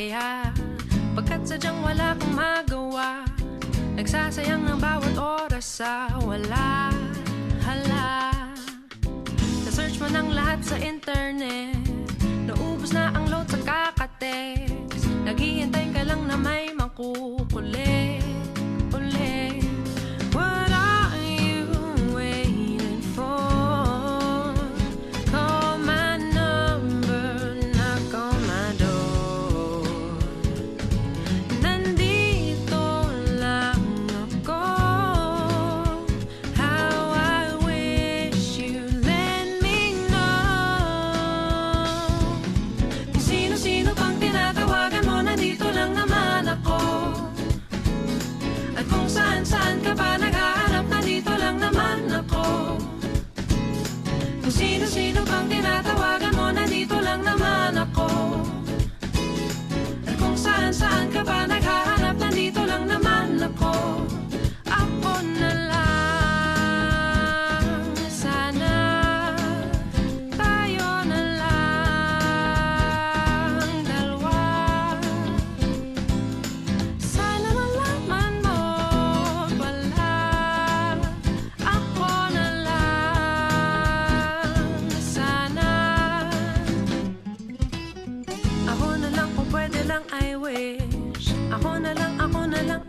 kaya pagkat sadyang wala kang magawa, nagsasayang ng bawat oras sa wala. Hala, na-search mo ng lahat sa internet, naubos na ang load sa kakatext, naghihintay ka lang na may makukulit ulit. What are you waiting for? Call my number, knock on my door. Nandito lang ako. How I wish you let me know. Kung sino-sino pang tinatawagan mo, nandito lang naman ako. At kung saan-saan ka pa naghahanap, nandito lang naman ako. Kung sino-sino pang tinatawagan mo, nandito lang naman ako. At kung saan-saan ka pa naghahanap, nandito lang naman ako. Ako na lang, sana tayo na lang dalawa. Sana malaman mo pala, ako na lang, sana. Ako na lang kung pwede lang, I wish. Ako na lang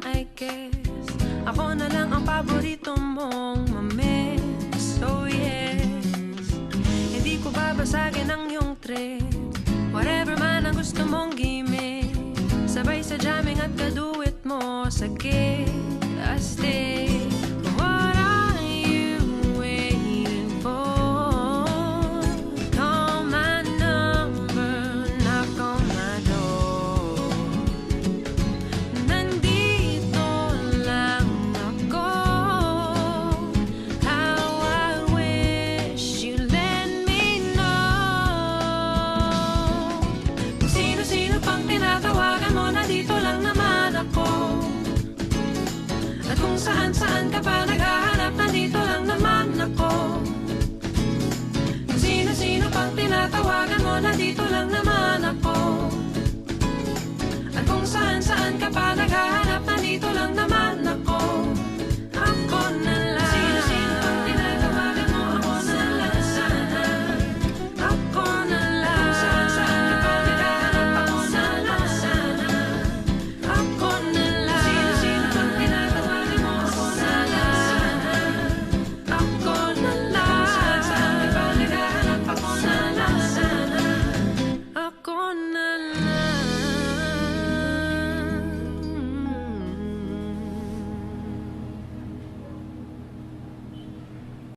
I guess. Ako na lang ang paborito mong mamiss. Oh yes, hindi ko babasagin ang iyong trip. Whatever man ang gusto mong gimmick, sabay sa jamming at kaduit mo sa gig, astig. What are you waiting for? Call my number, knock on my door. Nandito lang ako. How I wish you let me know. Kung sino-sino pang tinatawagan mo, nandito lang naman ako. At kung saan-saan ka pa naghahanap, nandito lang naman ako. Kung sino-sino pang tinatawagan mo, nandito lang naman